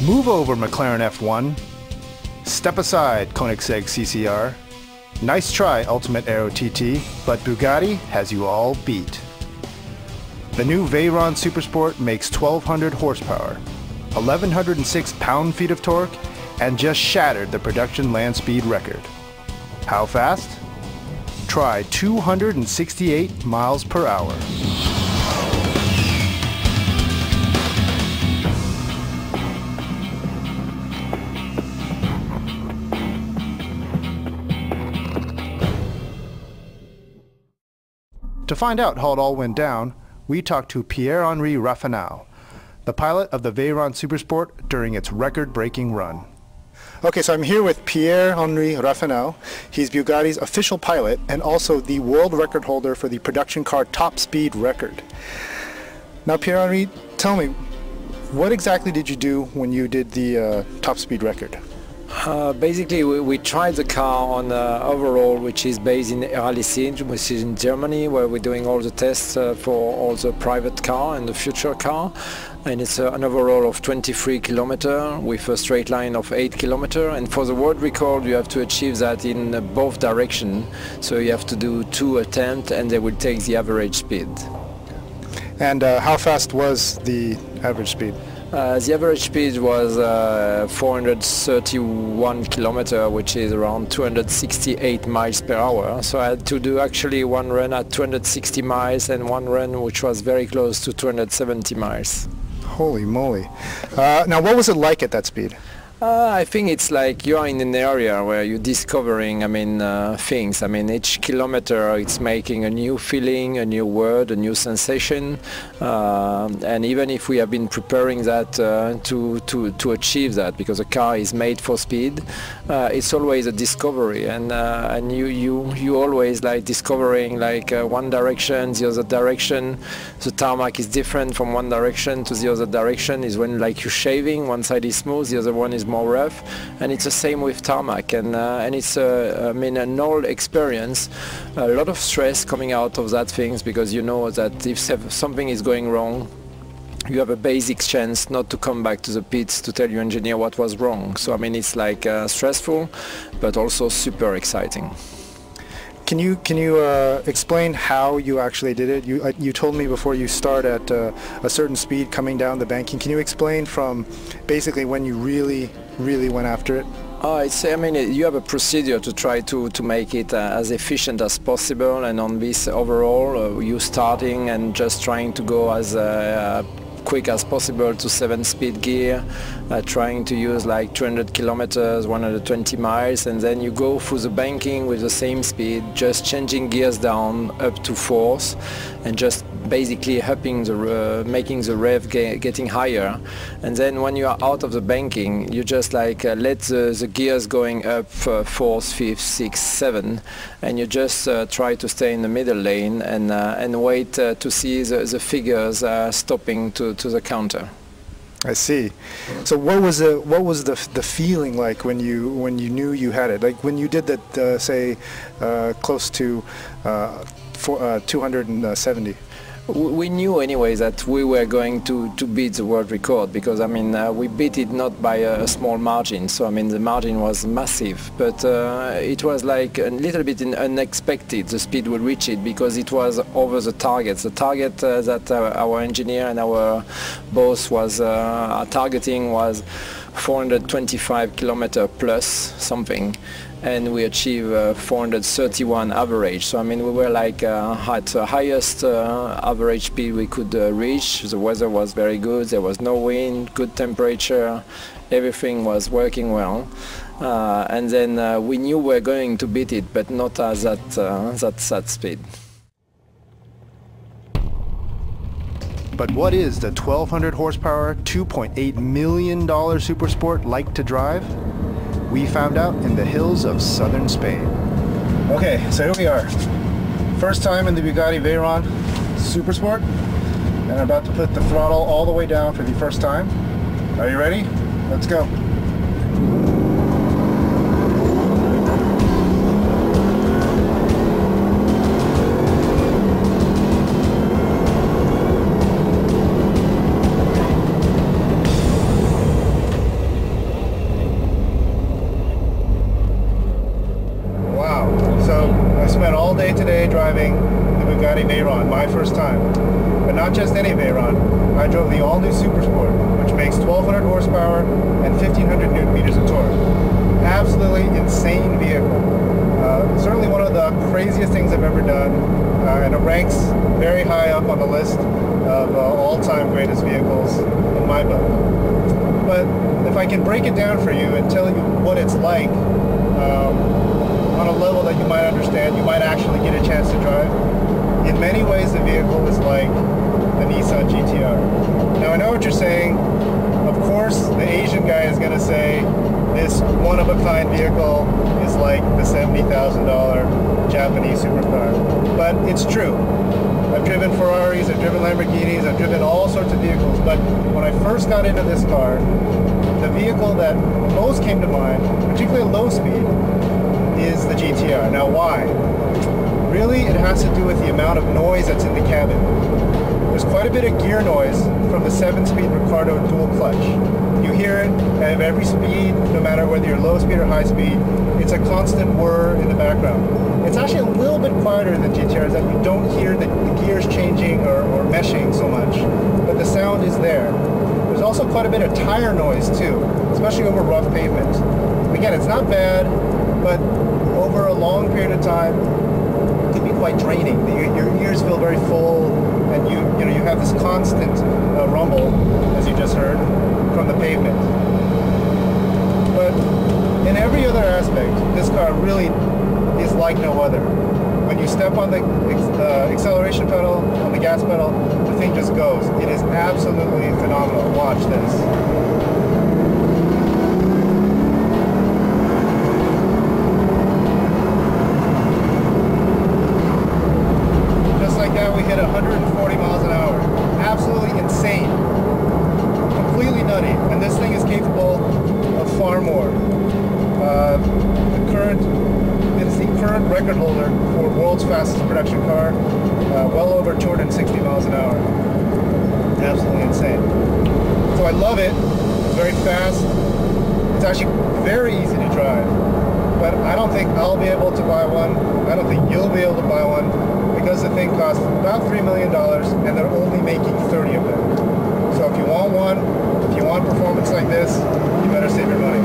Move over, McLaren F1. Step aside, Koenigsegg CCR. Nice try, Ultimate Aero TT, but Bugatti has you all beat. The new Veyron Supersport makes 1,200 horsepower, 1,106 pound-feet of torque, and just shattered the production land speed record. How fast? Try 268 miles per hour. To find out how it all went down, we talked to Pierre-Henri Raffinal, the pilot of the Veyron Supersport during its record-breaking run. Okay, so I'm here with Pierre-Henri Raffinal. He's Bugatti's official pilot and also the world record holder for the production car top speed record. Now, Pierre-Henri, tell me, what exactly did you do when you did the top speed record? Basically, we tried the car on overall, which is based in Erlising, which is in Germany, where we're doing all the tests for all the private car and the future car. And it's an overall of 23 kilometers with a straight line of 8 kilometers. And for the world record, you have to achieve that in both directions. So you have to do 2 attempts, and they will take the average speed. And how fast was the average speed? The average speed was 431 kilometers, which is around 268 miles per hour. So I had to do actually one run at 260 miles and one run which was very close to 270 miles. Holy moly. Now, what was it like at that speed? I think it's like you are in an area where you're discovering, things. Each kilometer it's making a new feeling, a new word, a new sensation. And even if we have been preparing that to achieve that, because a car is made for speed, it's always a discovery. And you always like discovering like one direction, the other direction. The tarmac is different from one direction to the other direction. Is when like you're shaving, one side is smooth, the other one is more rough, and it's the same with tarmac, and it's an old experience, a lot of stress coming out of that things, because you know that if something is going wrong, you have a basic chance not to come back to the pits to tell your engineer what was wrong. So it's like stressful, but also super exciting. Can you explain how you actually did it? You told me before you start at a certain speed coming down the banking. Can you explain from basically when you really went after it? You have a procedure to try to make it as efficient as possible, and on this overall, you starting and just trying to go as quick as possible to 7-speed gear, trying to use like 200 kilometers, 120 miles, and then you go through the banking with the same speed, just changing gears down up to 4th, and just basically upping making the rev getting higher. And then when you are out of the banking, you just like let the gears going up 4th, 5th, 6th, 7th, and you just try to stay in the middle lane and wait to see the figures stopping to the counter. I see. So what was the feeling like when you knew you had it? Like when you did that, say, close to 270. We knew anyway that we were going to beat the world record, because we beat it not by a small margin, so the margin was massive, but it was like a little bit unexpected the speed will reach it, because it was over the target. The target that our engineer and our boss was targeting was 425 kilometer plus something, and we achieved 431 average. So we were like at the highest average speed we could reach. The weather was very good, there was no wind, good temperature, everything was working well. And then we knew we were going to beat it, but not at that speed. But what is the 1,200 horsepower, $2.8 million Supersport like to drive? We found out in the hills of southern Spain. Okay, so here we are. First time in the Bugatti Veyron Supersport, and I'm about to put the throttle all the way down for the first time. Are you ready? Let's go. driving the Bugatti Veyron, my first time. But not just any Veyron. I drove the all-new Supersport, which makes 1,200 horsepower and 1,500 Newton-meters of torque. Absolutely insane vehicle. Certainly one of the craziest things I've ever done, and it ranks very high up on the list of all-time greatest vehicles in my book. But if I can break it down for you and tell you what it's like on a level that you might understand, you might actually get a chance to drive. In many ways, the vehicle is like the Nissan GTR. Now, I know what you're saying. Of course, the Asian guy is going to say this one-of-a-kind vehicle is like the $70,000 Japanese supercar. But it's true. I've driven Ferraris, I've driven Lamborghinis, I've driven all sorts of vehicles. But when I first got into this car, the vehicle that most came to mind, particularly low speed, is the GTR. Now, why? Really, it has to do with the amount of noise that's in the cabin. There's quite a bit of gear noise from the 7-speed Ricardo dual clutch. You hear it at every speed, no matter whether you're low speed or high speed. It's a constant whir in the background. It's actually a little bit quieter than GTRs, that you don't hear the gears changing or meshing so much, but the sound is there. There's also quite a bit of tire noise too, especially over rough pavement. Again, it's not bad, but over a long period of time, it could be quite draining. Your ears feel very full, and you have this constant rumble, as you just heard, from the pavement. But in every other aspect, this car really is like no other. When you step on the acceleration pedal, on the gas pedal, the thing just goes. It is absolutely phenomenal. Watch this. Just like that, we hit 140 miles an hour. Absolutely insane. Completely nutty. And this thing is capable of far more. It's the current record holder for world's fastest production car, well over 260 miles an hour. Absolutely insane. So I love it. It's very fast. It's actually very easy to drive. But I don't think I'll be able to buy one. I don't think you'll be able to buy one, because the thing costs about $3 million and they're only making 30 of them. So if you want one, if you want performance like this, you better save your money.